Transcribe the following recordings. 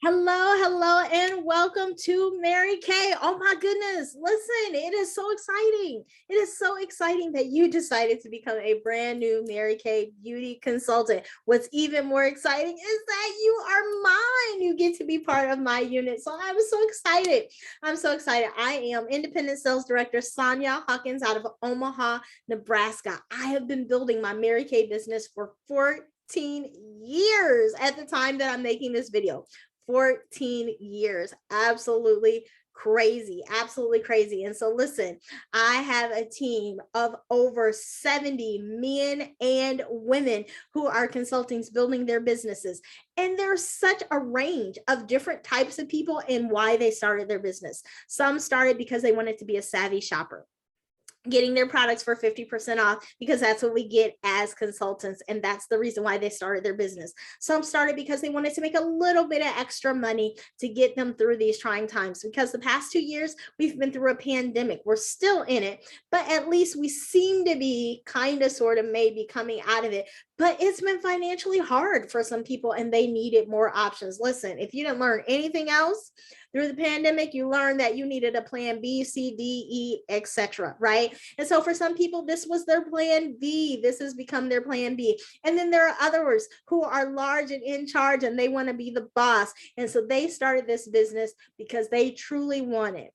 Hello, and welcome to Mary Kay. Oh my goodness. Listen, it is so exciting. It is so exciting that you decided to become a brand new Mary Kay beauty consultant. What's even more exciting is that you are mine. You get to be part of my unit. So I'm so excited. I'm so excited. I am Independent Sales Director Sonia Hawkins out of Omaha, Nebraska. I have been building my Mary Kay business for 14 years at the time that I'm making this video. 14 years. Absolutely crazy. Absolutely crazy. And so listen, I have a team of over 70 men and women who are consultants building their businesses. And there's such a range of different types of people and why they started their business. Some started because they wanted to be a savvy shopper, getting their products for 50% off because that's what we get as consultants. And that's the reason why they started their business. Some started because they wanted to make a little bit of extra money to get them through these trying times, because the past 2 years we've been through a pandemic. We're still in it, but at least we seem to be kind of sort of maybe coming out of it. But it's been financially hard for some people and they needed more options. Listen, if you didn't learn anything else through the pandemic, you learned that you needed a plan B, C, D, E, etc. Right? And so for some people, this was their plan B. This has become their plan B. And then there are others who are large and in charge and they want to be the boss. And so they started this business because they truly wanted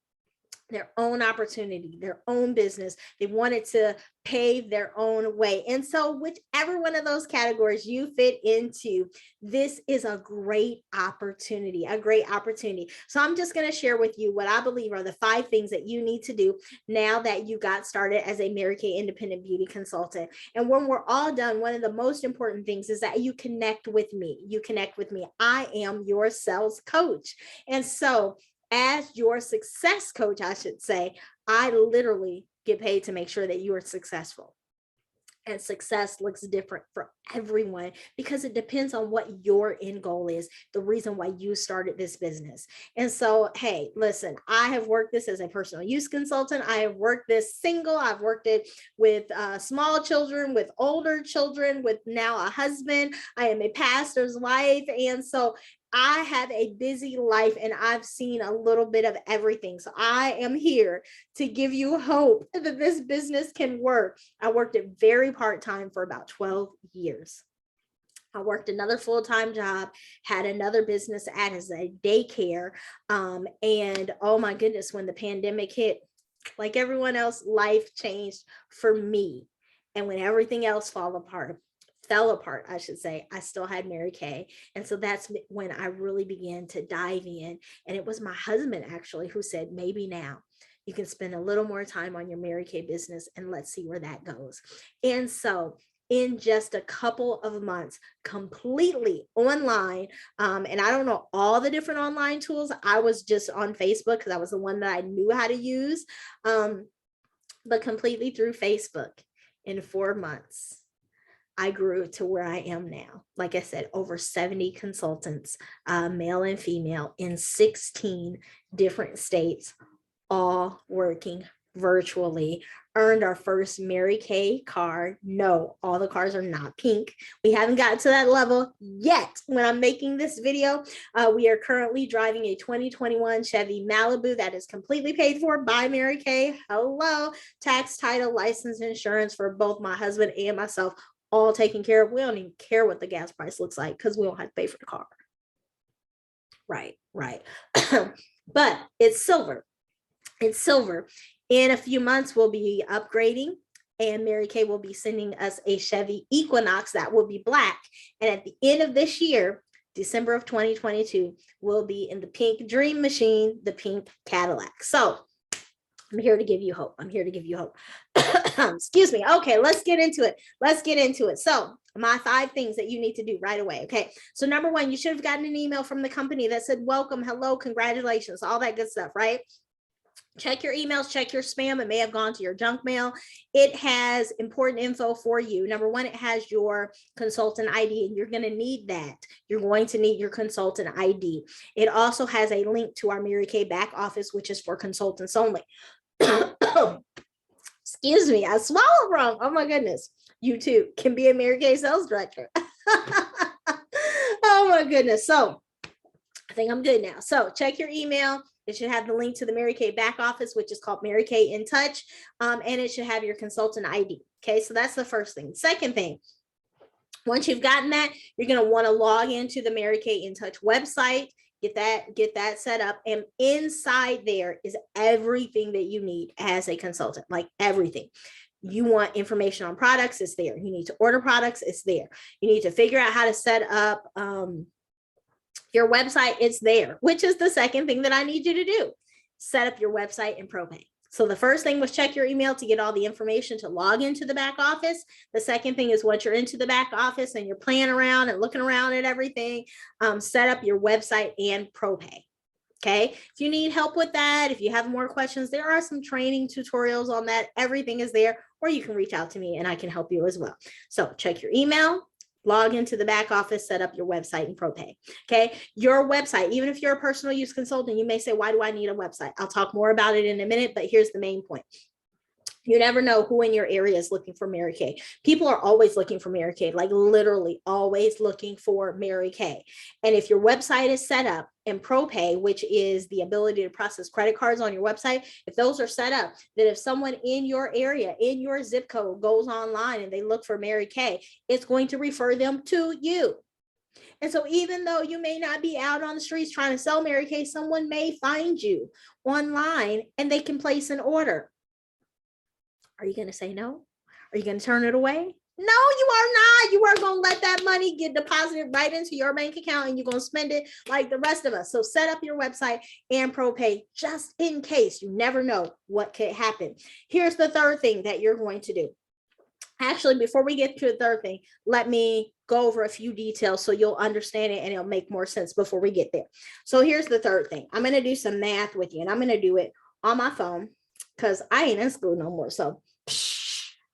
their own opportunity, their own business. They wanted to pave their own way. And so whichever one of those categories you fit into, this is a great opportunity, a great opportunity. So I'm just going to share with you what I believe are the 5 things that you need to do now that you got started as a Mary Kay independent beauty consultant. And when we're all done, one of the most important things is that you connect with me. You connect with me. I am your sales coach. And so as your success coach, I should say, I literally get paid to make sure that you are successful. And success looks different for everyone because it depends on what your end goal is, the reason why you started this business. And so, hey, listen, I have worked this as a personal use consultant. I have worked this single. I've worked it with small children, with older children, with now a husband. I am a pastor's wife. And so I have a busy life and I've seen a little bit of everything. So I am here to give you hope that this business can work. I worked it very part-time for about 12 years. I worked another full-time job, had another business as a daycare. And oh my goodness, when the pandemic hit, like everyone else, life changed for me. And when everything else fell apart, I should say, I still had Mary Kay. And so that's when I really began to dive in. And it was my husband actually who said, maybe now you can spend a little more time on your Mary Kay business and let's see where that goes. And so in just a couple of months, completely online. And I don't know all the different online tools. I was just on Facebook because I was the one that I knew how to use, but completely through Facebook in 4 months. I grew to where I am now. Like I said, over 70 consultants, male and female, in 16 different states, all working virtually. Earned our first Mary Kay car. No, all the cars are not pink. We haven't gotten to that level yet. When I'm making this video, we are currently driving a 2021 Chevy Malibu that is completely paid for by Mary Kay. Hello, tax, title, license, insurance for both my husband and myself, all taken care of. We don't even care what the gas price looks like because we don't have to pay for the car. Right. But it's silver. It's silver. In a few months, we'll be upgrading and Mary Kay will be sending us a Chevy Equinox that will be black. And at the end of this year, December of 2022, we'll be in the pink Dream Machine, the pink Cadillac. So I'm here to give you hope. I'm here to give you hope. Excuse me. Okay, let's get into it. Let's get into it. So my 5 things that you need to do right away. Okay. So number 1, you should have gotten an email from the company that said, welcome, hello, congratulations, all that good stuff, right? Check your emails, check your spam. It may have gone to your junk mail. It has important info for you. Number 1, it has your consultant ID, and you're going to need that. You're going to need your consultant ID. It also has a link to our Mary Kay back office, which is for consultants only. Excuse me, I swallowed wrong. Oh my goodness. You too can be a Mary Kay sales director. Oh my goodness. So I think I'm good now. So check your email. It should have the link to the Mary Kay back office, which is called Mary Kay in Touch. And it should have your consultant ID. Okay, so that's the first thing. Second thing, once you've gotten that, you're going to want to log into the Mary Kay in Touch website. Get that set up. And inside there is everything that you need as a consultant, like everything. You want information on products, it's there. You need to order products, it's there. You need to figure out how to set up your website, it's there, which is the second thing that I need you to do. Set up your website in ProPay. So the first thing was check your email to get all the information to log into the back office. The second thing is once you're into the back office and you're playing around and looking around at everything, set up your website and ProPay. Okay, if you need help with that, if you have more questions, there are some training tutorials on that. Everything is there, or you can reach out to me and I can help you as well. So check your email, log into the back office, set up your website in ProPay. Okay, your website, even if you're a personal use consultant, you may say, why do I need a website? I'll talk more about it in a minute, but here's the main point. You never know who in your area is looking for Mary Kay. People are always looking for Mary Kay, like literally always looking for Mary Kay. And if your website is set up in ProPay, which is the ability to process credit cards on your website, if those are set up, that if someone in your area, in your zip code goes online and they look for Mary Kay, it's going to refer them to you. And so even though you may not be out on the streets trying to sell Mary Kay, someone may find you online and they can place an order. Are you going to say no? Are you going to turn it away? No, you are not. You are going to let that money get deposited right into your bank account and you're going to spend it like the rest of us. So set up your website and ProPay just in case. You never know what could happen. Here's the third thing that you're going to do. Actually, before we get to the third thing, let me go over a few details so you'll understand it and it'll make more sense before we get there. So here's the third thing. I'm going to do some math with you and I'm going to do it on my phone because I ain't in school no more. So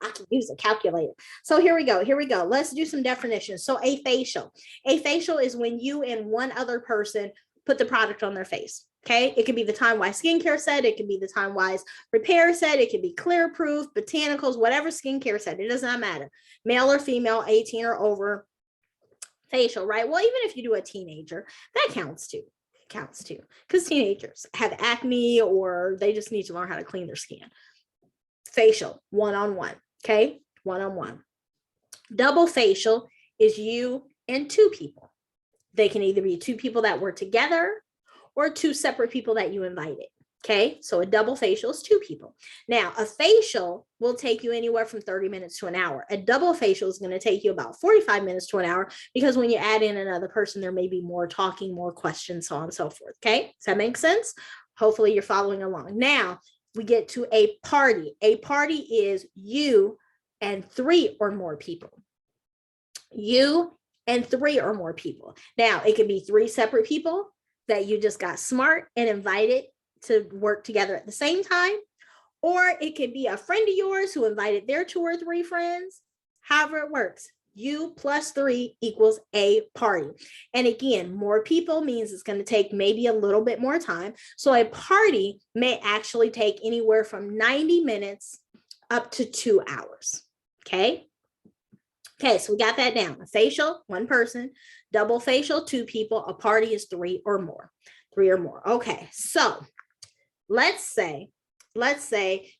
I can use a calculator. So here we go. Let's do some definitions. So a facial is when you and one other person put the product on their face. Okay. It could be the Time Wise skincare set. It could be the Time Wise repair set. It could be Clear Proof, Botanicals, whatever skincare set. It does not matter. Male or female, 18 or over. Facial, right? Well, even if you do a teenager, that counts too. Because teenagers have acne or they just need to learn how to clean their skin. Facial, one-on-one. Okay, one-on-one. Double facial is you and two people. They can either be two people that were together or two separate people that you invited. Okay, so a double facial is two people. Now, a facial will take you anywhere from 30 minutes to an hour. A double facial is going to take you about 45 minutes to an hour because when you add in another person, there may be more talking, more questions, so on and so forth. Okay, does that make sense? Hopefully you're following along. Now, we get to a party. A party is you and three or more people. You and three or more people. Now, it could be three separate people that you just got smart and invited to work together at the same time, or it could be a friend of yours who invited their 2 or 3 friends. However it works, you plus 3 equals a party. And again, more people means it's going to take maybe a little bit more time. So a party may actually take anywhere from 90 minutes up to 2 hours. Okay, so we got that down. A facial, 1 person. Double facial, 2 people. A party is 3 or more. 3 or more. Okay, so let's say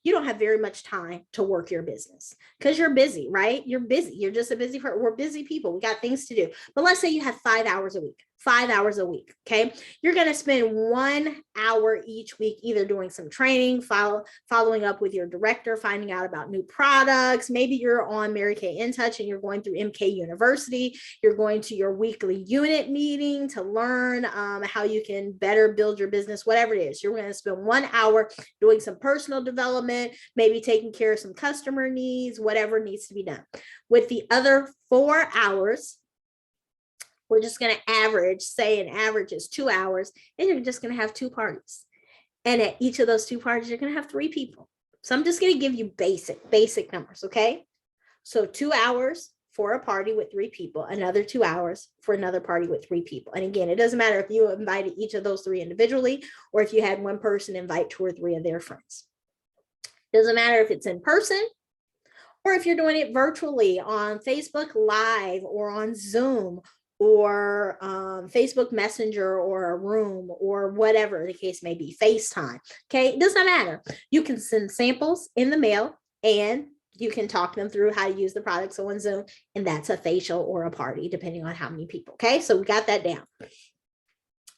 you don't have very much time to work your business because you're busy, right? You're busy. You're just a busy person. We're busy people. We got things to do. But let's say you have 5 hours a week. 5 hours a week. Okay. You're going to spend 1 hour each week, either doing some training, following up with your director, finding out about new products. Maybe you're on Mary Kay in Touch and you're going through MK University. You're going to your weekly unit meeting to learn how you can better build your business, whatever it is. You're going to spend 1 hour doing some personal development, maybe taking care of some customer needs, whatever needs to be done. With the other 4 hours, we're just going to average, say an average is 2 hours, and you're just going to have 2 parties. And at each of those 2 parties, you're going to have 3 people. So I'm just going to give you basic numbers, okay? So 2 hours for a party with 3 people, another 2 hours for another party with 3 people. And again, it doesn't matter if you invited each of those 3 individually, or if you had one person invite 2 or 3 of their friends. Doesn't matter if it's in person, or if you're doing it virtually on Facebook Live or on Zoom or Facebook Messenger or a room or whatever the case may be, FaceTime. Okay, it doesn't matter. You can send samples in the mail and you can talk them through how to use the products on Zoom, and that's a facial or a party, depending on how many people. Okay, so we got that down.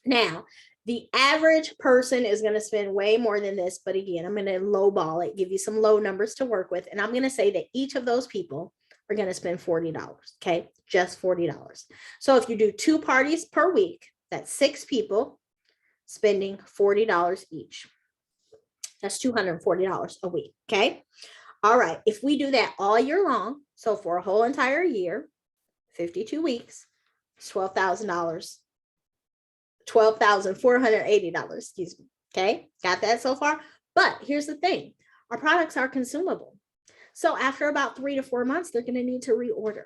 Now, the average person is going to spend way more than this, but again, I'm going to lowball it, give you some low numbers to work with, and I'm going to say that each of those people are going to spend $40. Okay, just $40. So if you do 2 parties per week, that's 6 people spending $40 each. That's $240 a week. Okay. All right. If we do that all year long, so for a whole entire year, 52 weeks, $12,000, $12,480, excuse me. Okay. Got that so far? But here's the thing. Our products are consumable. So after about 3 to 4 months, they're going to need to reorder.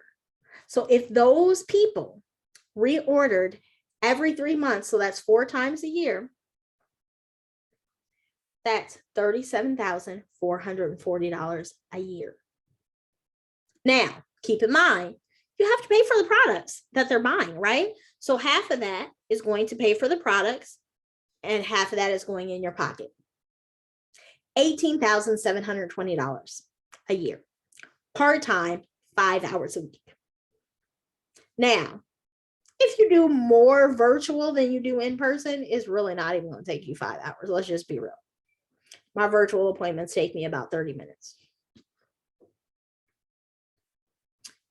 So if those people reordered every 3 months, so that's 4 times a year, that's $37,440 a year. Now, keep in mind, you have to pay for the products that they're buying, right? So half of that is going to pay for the products and half of that is going in your pocket. $18,720 a year. Part-time, 5 hours a week. Now, if you do more virtual than you do in person, it's really not even going to take you 5 hours. Let's just be real. My virtual appointments take me about 30 minutes.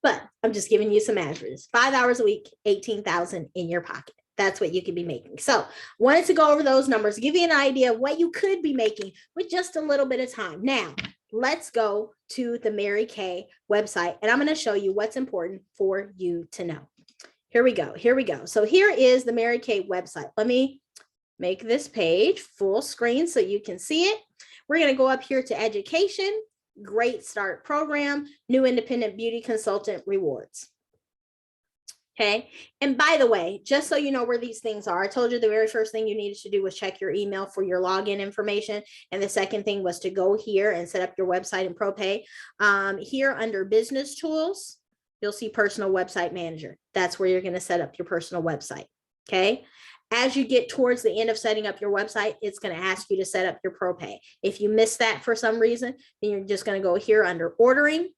But I'm just giving you some averages. 5 hours a week, 18,000 in your pocket. That's what you could be making. So wanted to go over those numbers, give you an idea of what you could be making with just a little bit of time. Now, let's go to the Mary Kay website, and I'm going to show you what's important for you to know. Here we go. Here we go. So here is the Mary Kay website. Let me make this page full screen so you can see it. We're going to go up here to education, Great Start Program, new independent beauty consultant rewards. Okay. And by the way, just so you know where these things are, I told you the very first thing you needed to do was check your email for your login information. And the second thing was to go here and set up your website in ProPay. Here under business tools, you'll see personal website manager. That's where you're going to set up your personal website. Okay. As you get towards the end of setting up your website, it's going to ask you to set up your ProPay. If you miss that for some reason, then you're just going to go here under ordering,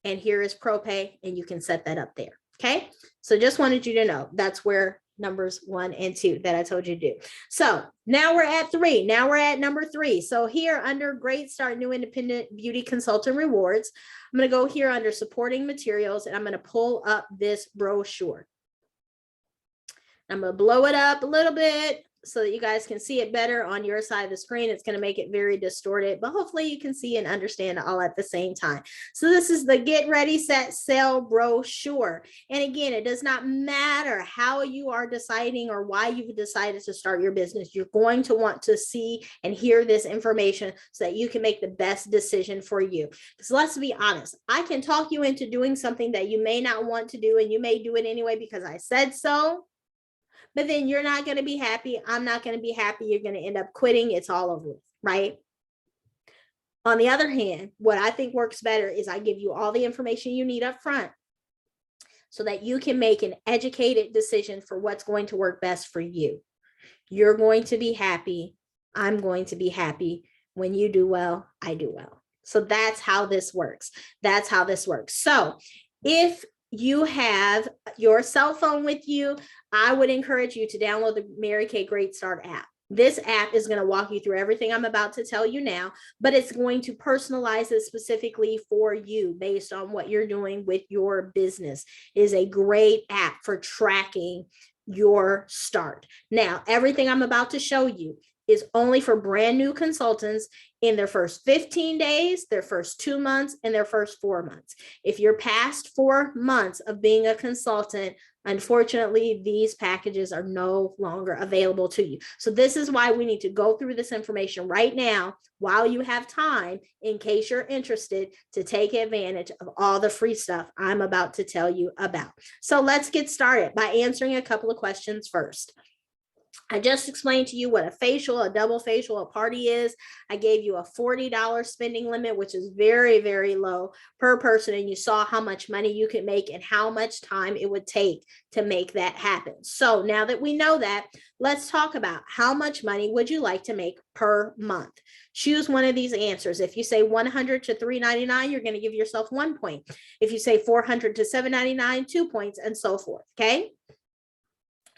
and here is ProPay, and you can set that up there. Okay. So just wanted you to know that's where numbers 1 and 2 that I told you to do. So now we're at 3. Now we're at number 3. So here under Great Start New Independent Beauty Consultant Rewards, I'm going to go here under supporting materials, and I'm going to pull up this brochure. I'm going to blow it up a little bit so that you guys can see it better on your side of the screen. It's going to make it very distorted, but hopefully you can see and understand all at the same time. So this is the Get Ready, Set, Sell brochure. And again, it does not matter how you are deciding or why you've decided to start your business. You're going to want to see and hear this information so that you can make the best decision for you. Because let's be honest, I can talk you into doing something that you may not want to do, and you may do it anyway because I said so. But then you're not going to be happy. I'm not going to be happy. You're going to end up quitting. It's all over, right? On the other hand, what I think works better is I give you all the information you need up front so that you can make an educated decision for what's going to work best for you. You're going to be happy. I'm going to be happy. When you do well, I do well. So that's how this works. That's how this works. So if you have your cell phone with you, I would encourage you to download the Mary Kay Great Start app. This app is going to walk you through everything I'm about to tell you now, but it's going to personalize it specifically for you based on what you're doing with your business. It is a great app for tracking your start. Now, everything I'm about to show you is only for brand new consultants in their first 15 days, their first 2 months, and their first 4 months. If you're past 4 months of being a consultant, unfortunately, these packages are no longer available to you. So this is why we need to go through this information right now while you have time, in case you're interested, to take advantage of all the free stuff I'm about to tell you about. So let's get started by answering a couple of questions first. I just explained to you what a facial, a double facial, a party is. I gave you a $40 spending limit, which is very, very low per person. And you saw how much money you could make and how much time it would take to make that happen. So now that we know that, let's talk about how much money would you like to make per month? Choose one of these answers. If you say 100 to 399, you're going to give yourself 1 point. If you say 400 to 799, 2 points, and so forth. Okay.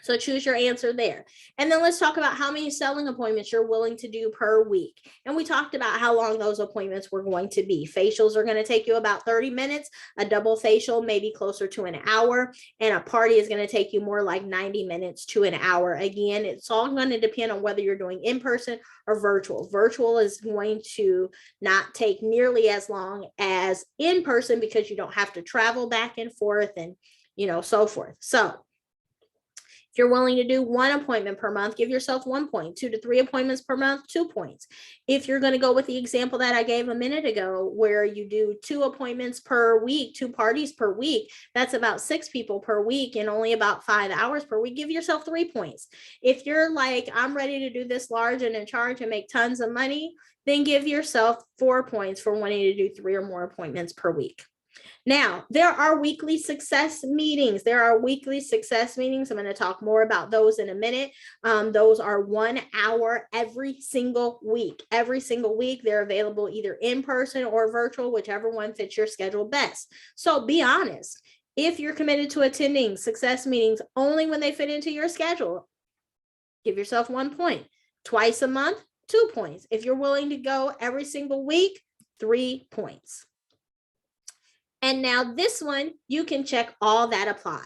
So choose your answer there. And then let's talk about how many selling appointments you're willing to do per week. And we talked about how long those appointments were going to be. Facials are going to take you about 30 minutes. A double facial, maybe closer to an hour. And a party is going to take you more like 90 minutes to an hour. Again, it's all going to depend on whether you're doing in person or virtual. Virtual is going to not take nearly as long as in person because you don't have to travel back and forth and, so forth. So if you're willing to do 1 appointment per month, give yourself 1 point. 2 to 3 appointments per month, 2 points. If you're going to go with the example that I gave a minute ago, where you do 2 appointments per week, 2 parties per week, that's about 6 people per week and only about 5 hours per week, give yourself 3 points. If you're like, I'm ready to do this large and in charge and make tons of money, then give yourself 4 points for wanting to do 3 or more appointments per week. Now, there are weekly success meetings. I'm going to talk more about those in a minute. Those are 1 hour every single week. Every single week, they're available either in person or virtual, whichever one fits your schedule best. So be honest. If you're committed to attending success meetings only when they fit into your schedule, give yourself 1 point. Twice a month, 2 points. If you're willing to go every single week, 3 points. And now this one, you can check all that apply.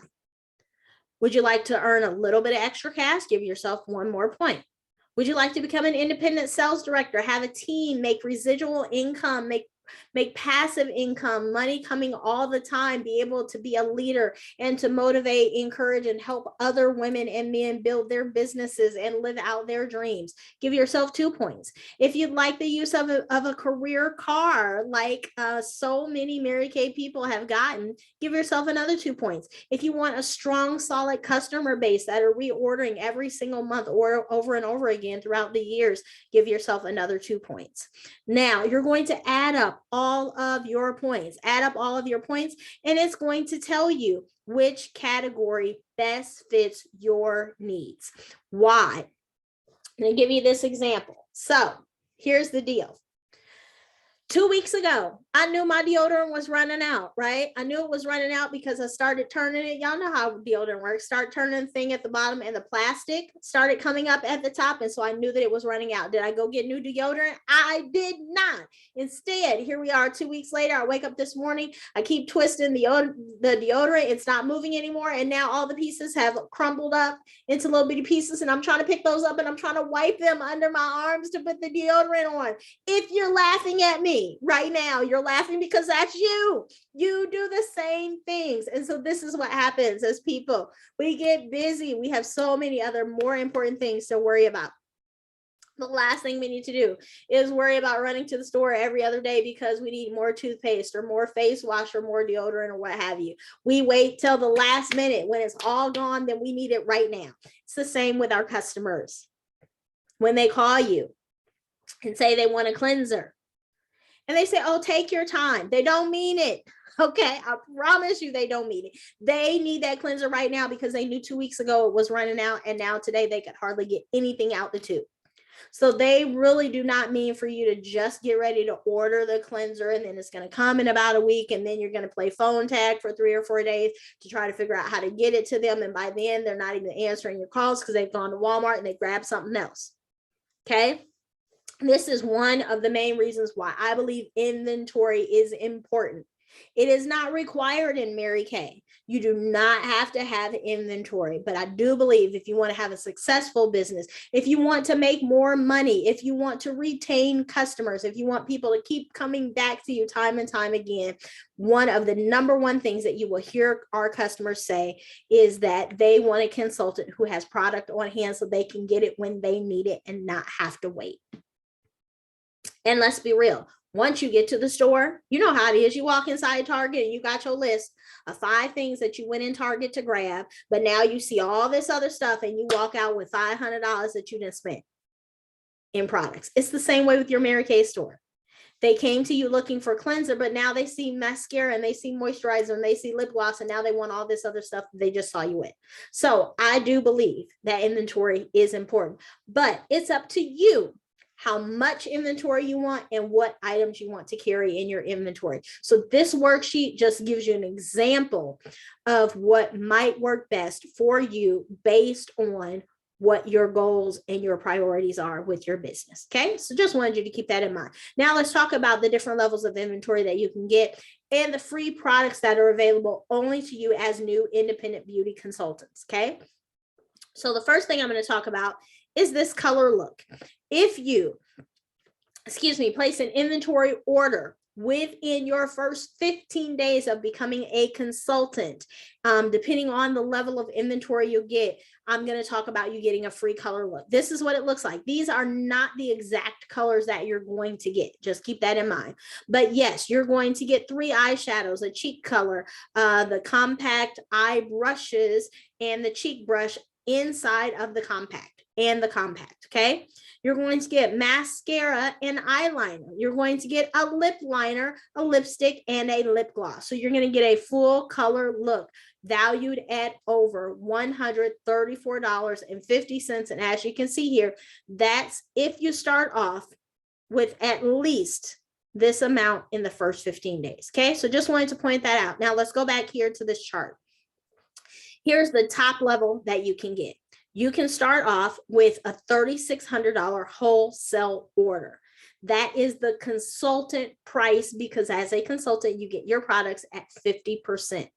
Would you like to earn a little bit of extra cash? Give yourself 1 more point. Would you like to become an independent sales director, have a team, make residual income, make passive income, money coming all the time, be able to be a leader and to motivate, encourage, and help other women and men build their businesses and live out their dreams? Give yourself 2 points. If you'd like the use of a career car, like so many Mary Kay people have gotten, give yourself another 2 points. If you want a strong, solid customer base that are reordering every single month or over and over again throughout the years, give yourself another 2 points. Now, you're going to add up all of your points. Add up all of your points, and it's going to tell you which category best fits your needs. Why? I'm going to give you this example. So here's the deal. 2 weeks ago, I knew my deodorant was running out, right? I knew it was running out because I started turning it. Y'all know how deodorant works. Start turning the thing at the bottom and the plastic started coming up at the top. And so I knew that it was running out. Did I go get new deodorant? I did not. Instead, here we are 2 weeks later. I wake up this morning. I keep twisting the deodorant. It's not moving anymore. And now all the pieces have crumbled up into little bitty pieces. And I'm trying to pick those up and I'm trying to wipe them under my arms to put the deodorant on. If you're laughing at me right now, you're laughing because that's you. You do the same things. And so this is what happens as people. We get busy. We have so many other more important things to worry about. The last thing we need to do is worry about running to the store every other day because we need more toothpaste or more face wash or more deodorant or what have you. We wait till the last minute. When it's all gone, then we need it right now. It's the same with our customers. When they call you and say they want a cleanser, and they say, oh, take your time. They don't mean it. Okay, I promise you they don't mean it. They need that cleanser right now because they knew 2 weeks ago it was running out, and now today they could hardly get anything out the tube. So they really do not mean for you to just get ready to order the cleanser and then it's going to come in about a week and then you're going to play phone tag for 3 or 4 days to try to figure out how to get it to them. And by then they're not even answering your calls because they've gone to Walmart and they grabbed something else. Okay. This is one of the main reasons why I believe inventory is important. It is not required in Mary Kay. You do not have to have inventory, but I do believe if you want to have a successful business, if you want to make more money, if you want to retain customers, if you want people to keep coming back to you time and time again, one of the number one things that you will hear our customers say is that they want a consultant who has product on hand so they can get it when they need it and not have to wait. And let's be real. Once you get to the store, you know how it is. You walk inside Target and you got your list of 5 things that you went in Target to grab, but now you see all this other stuff and you walk out with $500 that you didn't spend in products. It's the same way with your Mary Kay store. They came to you looking for cleanser, but now they see mascara and they see moisturizer and they see lip gloss, and now they want all this other stuff they just saw you with. So I do believe that inventory is important, but it's up to you how much inventory you want and what items you want to carry in your inventory. So this worksheet just gives you an example of what might work best for you based on what your goals and your priorities are with your business. Okay, so just wanted you to keep that in mind. Now let's talk about the different levels of inventory that you can get and the free products that are available only to you as new independent beauty consultants. Okay, so the first thing I'm going to talk about is this color look. If you, place an inventory order within your first 15 days of becoming a consultant, depending on the level of inventory you get, I'm going to talk about you getting a free color look. This is what it looks like. These are not the exact colors that you're going to get. Just keep that in mind. But yes, you're going to get 3 eyeshadows, a cheek color, the compact eye brushes, and the cheek brush inside of the compact. Okay, you're going to get mascara and eyeliner. You're going to get a lip liner, a lipstick, and a lip gloss. So you're going to get a full color look valued at over $134.50. And as you can see here, that's if you start off with at least this amount in the first 15 days. Okay, so just wanted to point that out. Now let's go back here to this chart. Here's the top level that you can get. You can start off with a $3,600 wholesale order. That is the consultant price, because as a consultant, you get your products at 50%.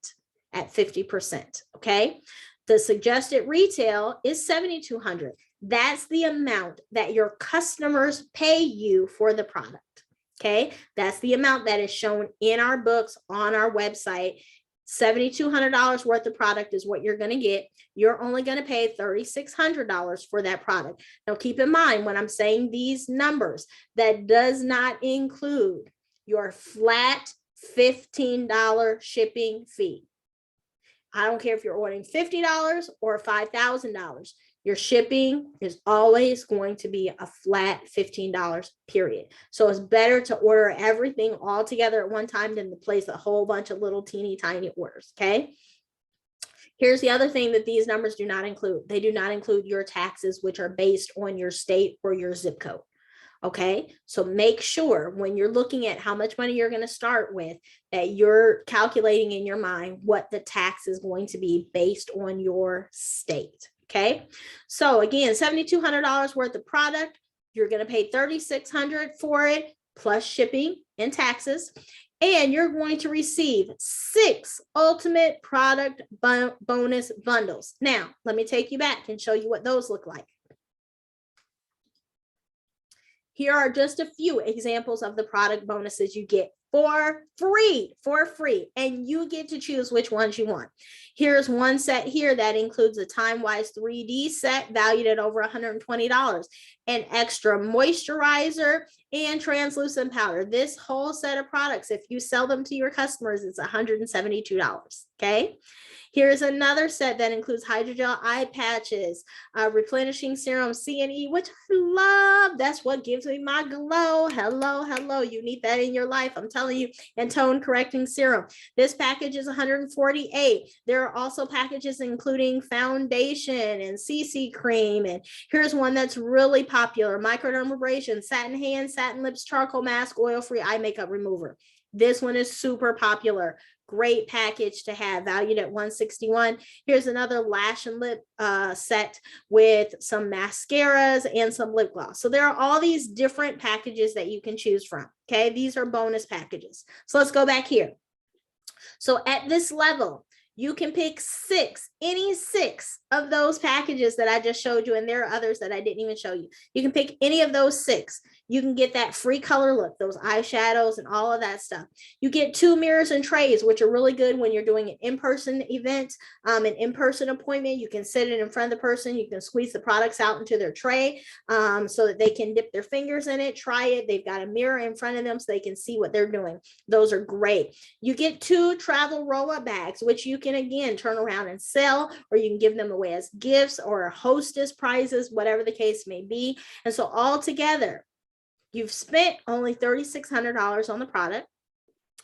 Okay. The suggested retail is $7,200. That's the amount that your customers pay you for the product. Okay. That's the amount that is shown in our books on our website. $7,200 worth of product is what you're going to get. You're only going to pay $3,600 for that product. Now, keep in mind when I'm saying these numbers, that does not include your flat $15 shipping fee. I don't care if you're ordering $50 or $5,000. Your shipping is always going to be a flat $15, period. So it's better to order everything all together at one time than to place a whole bunch of little teeny tiny orders, okay? Here's the other thing that these numbers do not include. They do not include your taxes, which are based on your state or your zip code. Okay, so make sure when you're looking at how much money you're going to start with, that you're calculating in your mind what the tax is going to be based on your state. Okay, so again, $7,200 worth of product. You're going to pay $3,600 for it, plus shipping and taxes. And you're going to receive 6 ultimate product bonus bundles. Now, let me take you back and show you what those look like. Here are just a few examples of the product bonuses you get for free, and you get to choose which ones you want. Here's one set here that includes a Time-Wise 3D set valued at over $120, an extra moisturizer and translucent powder. This whole set of products, if you sell them to your customers, it's $172, okay? Here's another set that includes hydrogel eye patches, replenishing serum C&E, which I love. That's what gives me my glow. Hello. You need that in your life. I'm telling you. And tone correcting serum. This package is $148. There are also packages including foundation and CC cream. And here's one that's really popular: microdermabrasion, satin hands, satin lips, charcoal mask, oil-free eye makeup remover. This one is super popular. Great package to have, valued at $161. Here's another lash and lip set with some mascaras and some lip gloss. So there are all these different packages that you can choose from. Okay, these are bonus packages. So let's go back here. So at this level, You can pick any six of those packages that I just showed you, and there are others that I didn't even show you. You can pick any of those six. You can get that free color look, those eyeshadows and all of that stuff. You get 2 mirrors and trays, which are really good when you're doing an in-person event, an in-person appointment. You can sit it in front of the person. You can squeeze the products out into their tray so that they can dip their fingers in it, try it. They've got a mirror in front of them so they can see what they're doing. Those are great. You get 2 travel roll-up bags, which you can again turn around and sell, or you can give them away as gifts or hostess prizes, whatever the case may be. And so all together, you've spent only $3,600 on the product.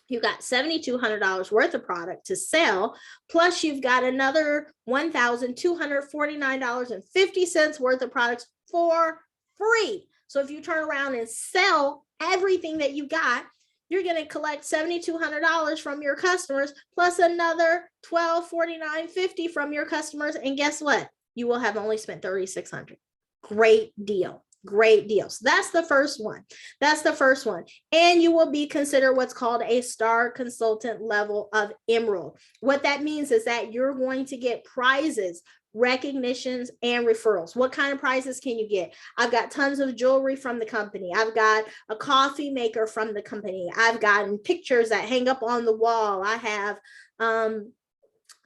You got $7,200 worth of product to sell, plus you've got another $1,249.50 worth of products for free. So if you turn around and sell everything that you got, you're going to collect $7,200 from your customers, plus another $1,249.50 from your customers. And guess what? You will have only spent $3,600. Great deal. Great deal. So that's the first one. That's the first one. And you will be considered what's called a star consultant level of Emerald. What that means is that you're going to get prizes, recognitions, and referrals. What kind of prizes can you get? I've got tons of jewelry from the company. I've got a coffee maker from the company. I've gotten pictures that hang up on the wall. I have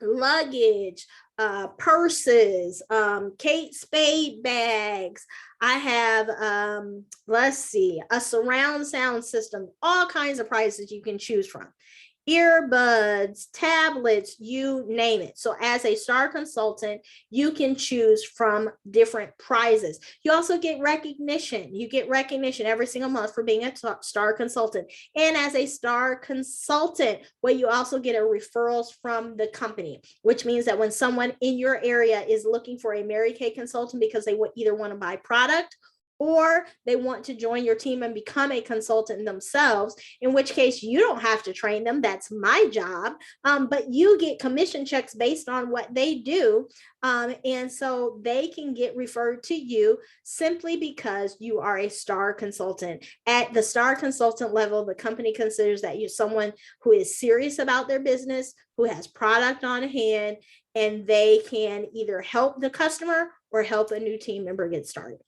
luggage, purses, Kate Spade bags. I have, let's see, a surround sound system, all kinds of prizes you can choose from. Earbuds, tablets, you name it. So as a star consultant, you can choose from different prizes. You also get recognition. You get recognition every single month for being a star consultant. And as a star consultant, what you also get are referrals from the company, which means that when someone in your area is looking for a Mary Kay consultant because they would either want to buy product or they want to join your team and become a consultant themselves, in which case you don't have to train them. That's my job. But you get commission checks based on what they do. And so they can get referred to you simply because you are a star consultant. At the star consultant level, the company considers that you're someone who is serious about their business, who has product on hand, and they can either help the customer or help a new team member get started.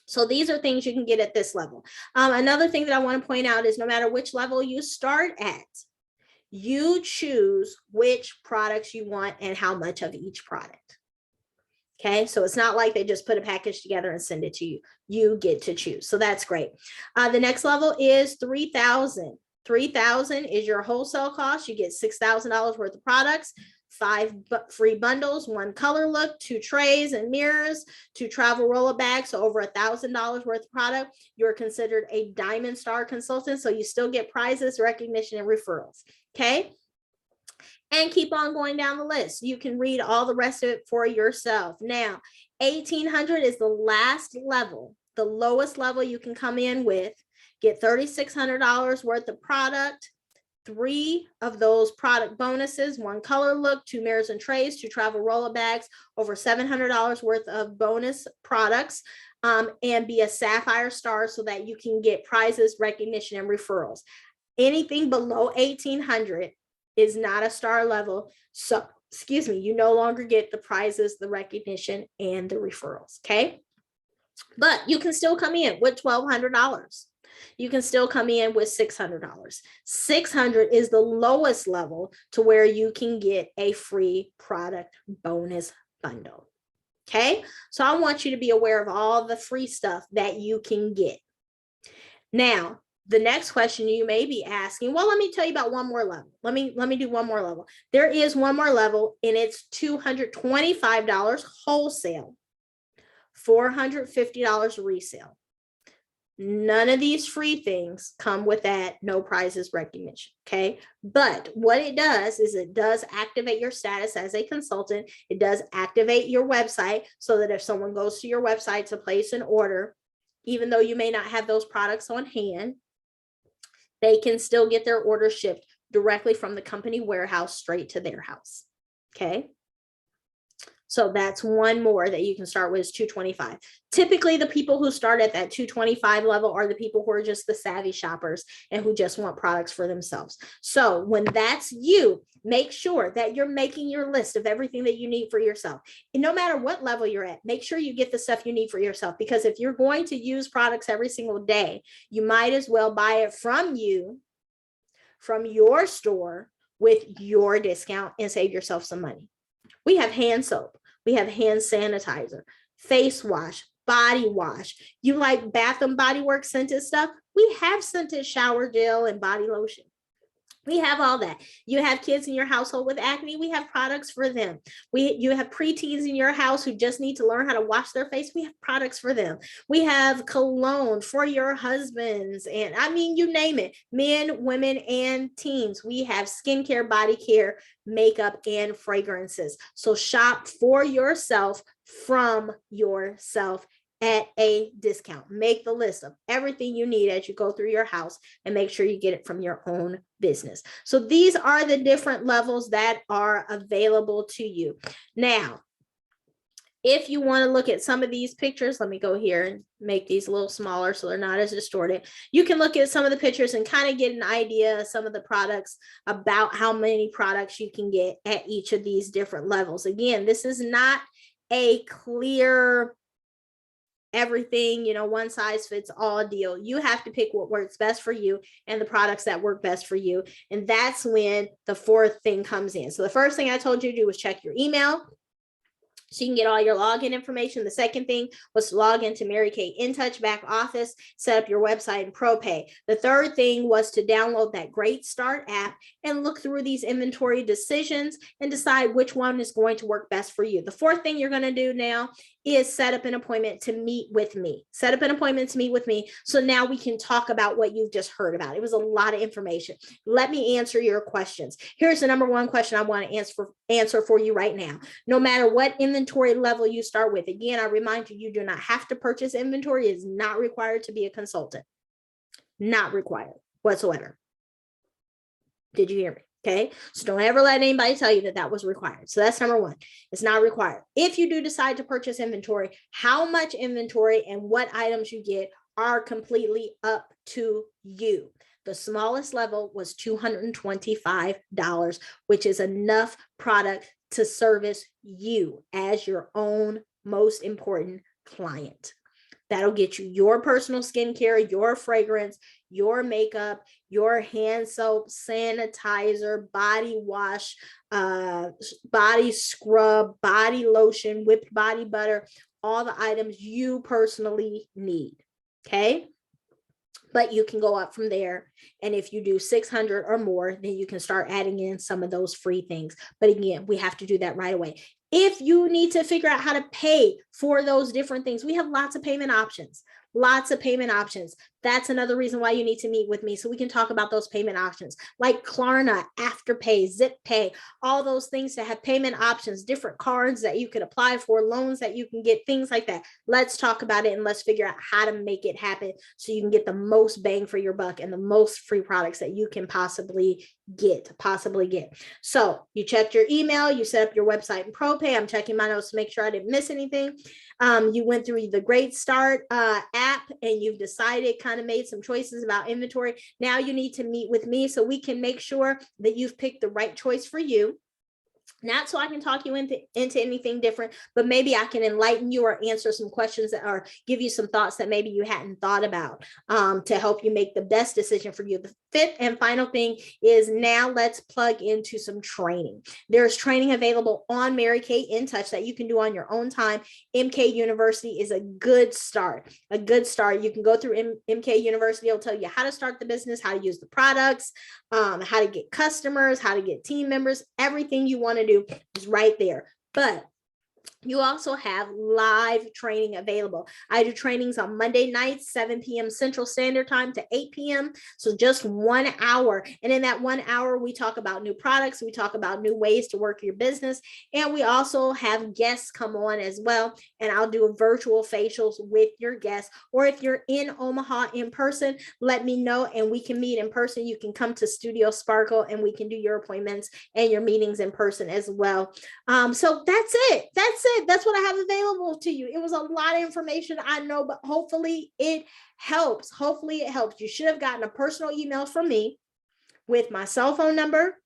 So these are things you can get at this level. Another thing that I want to point out is no matter which level you start at, you choose which products you want and how much of each product. Okay, so it's not like they just put a package together and send it to you. You get to choose. So that's great. The next level is $3,000. $3,000 is your wholesale cost. You get $6,000 worth of products, 5 free bundles, 1 color look, 2 trays and mirrors, 2 travel roll-up bags, so over $1,000 worth of product. You're considered a Diamond Star consultant, so you still get prizes, recognition, and referrals. Okay, and keep on going down the list. You can read all the rest of it for yourself. Now, $1,800 is the last level, the lowest level you can come in with. Get $3,600 worth of product, 3 of those product bonuses, 1 color look, 2 mirrors and trays, 2 travel roll-up bags, over $700 worth of bonus products, and be a Sapphire Star so that you can get prizes, recognition, and referrals. Anything below $1,800 is not a star level. So, excuse me, you no longer get the prizes, the recognition, and the referrals, okay? But you can still come in with $1,200. You can still come in with $600. $600 is the lowest level to where you can get a free product bonus bundle. Okay, so I want you to be aware of all the free stuff that you can get. Now, the next question you may be asking, well, let me tell you about one more level. Let me do one more level. There is one more level, and it's $225 wholesale, $450 resale. None of these free things come with that no prizes recognition, okay? But what it does is it does activate your status as a consultant. It does activate your website so that if someone goes to your website to place an order, even though you may not have those products on hand, they can still get their order shipped directly from the company warehouse straight to their house, okay? So that's one more that you can start with is 225. Typically, the people who start at that 225 level are the people who are just the savvy shoppers and who just want products for themselves. So when that's you, make sure that you're making your list of everything that you need for yourself. And no matter what level you're at, make sure you get the stuff you need for yourself, because if you're going to use products every single day, you might as well buy it from your store with your discount and save yourself some money. We have hand soap, we have hand sanitizer, face wash, body wash. You like Bath and Body Works scented stuff? We have scented shower gel and body lotion. We have all that. You have kids in your household with acne, we have products for them. You have preteens in your house who just need to learn how to wash their face, we have products for them. We have cologne for your husbands, and I mean, you name it, men, women, and teens. We have skincare, body care, makeup, and fragrances. So shop for yourself, from yourself, at a discount. Make the list of everything you need as you go through your house and make sure you get it from your own business. So these are the different levels that are available to you. Now, if you want to look at some of these pictures, let me go here and make these a little smaller so they're not as distorted. You can look at some of the pictures and kind of get an idea of some of the products, about how many products you can get at each of these different levels. Again, this is not a clear everything, one size fits all deal. You have to pick what works best for you and the products that work best for you. And that's when the fourth thing comes in. So the first thing I told you to do was check your email, so you can get all your login information. The second thing was to log into Mary Kay InTouch back office, set up your website and ProPay. The third thing was to download that Great Start app and look through these inventory decisions and decide which one is going to work best for you. The fourth thing you're going to do now is set up an appointment to meet with me. Set up an appointment to meet with me. So now we can talk about what you've just heard about. It was a lot of information. Let me answer your questions. Here's the number one question I want to answer for you right now. No matter what inventory level you start with, again, I remind you, you do not have to purchase inventory. It is not required to be a consultant. Not required whatsoever. Did you hear me? Okay, so don't ever let anybody tell you that that was required. So that's number one. It's not required. If you do decide to purchase inventory, how much inventory and what items you get are completely up to you. The smallest level was $225, which is enough product to service you as your own most important client. That'll get you your personal skincare, your fragrance, your makeup, your hand soap, sanitizer, body wash, body scrub, body lotion, whipped body butter, all the items you personally need. Okay. But you can go up from there. And if you do 600 or more, then you can start adding in some of those free things. But again, we have to do that right away. If you need to figure out how to pay for those different things, we have lots of payment options. Lots of payment options. That's another reason why you need to meet with me, so we can talk about those payment options like Klarna, Afterpay, ZipPay, all those things that have payment options, different cards that you could apply for, loans that you can get, things like that. Let's talk about it and let's figure out how to make it happen so you can get the most bang for your buck and the most free products that you can possibly get. So you checked your email, you set up your website and ProPay. I'm checking my notes to make sure I didn't miss anything. You went through the Great Start app and you've decided, kind of made some choices about inventory. Now you need to meet with me so we can make sure that you've picked the right choice for you. Not so I can talk you into anything different, but maybe I can enlighten you or answer some questions that, or give you some thoughts that maybe you hadn't thought about, to help you make the best decision for you. The fifth and final thing is, now let's plug into some training. There's training available on Mary Kay InTouch that you can do on your own time. MK University is a good start. You can go through MK University. It'll tell you how to start the business, how to use the products, how to get customers, how to get team members. Everything you want to do is right there. But you also have live training available. I do trainings on Monday nights, 7 p.m. Central Standard Time to 8 p.m. So just 1 hour. And in that 1 hour, we talk about new products. We talk about new ways to work your business. And we also have guests come on as well. And I'll do virtual facials with your guests. Or if you're in Omaha in person, let me know and we can meet in person. You can come to Studio Sparkle and we can do your appointments and your meetings in person as well. So that's it. That's that's it. That's what I have available to you. It was a lot of information, I know, but hopefully it helps. Hopefully it helps. You should have gotten a personal email from me with my cell phone number,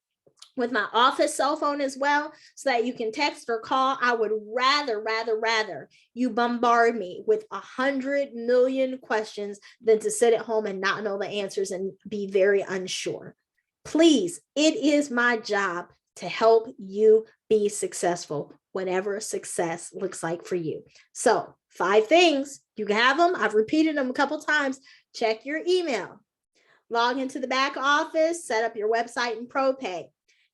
with my office cell phone as well, so that you can text or call. I would rather you bombard me with 100 million questions than to sit at home and not know the answers and be very unsure. Please, it is my job to help you be successful, whatever success looks like for you. So 5 things, you can have them. I've repeated them a couple times. Check your email, log into the back office, set up your website in ProPay,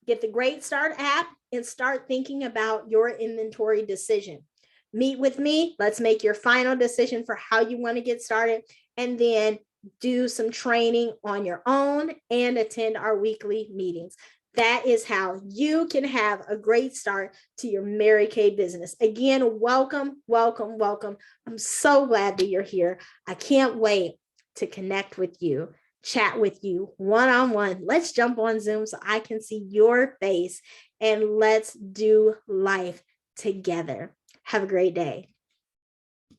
get the Great Start app, and start thinking about your inventory decision. Meet with me. Let's make your final decision for how you want to get started, and then do some training on your own and attend our weekly meetings. That is how you can have a great start to your Mary Kay business. Again, welcome, welcome, welcome. I'm so glad that you're here. I can't wait to connect with you, chat with you one-on-one. Let's jump on Zoom so I can see your face, and let's do life together. Have a great day.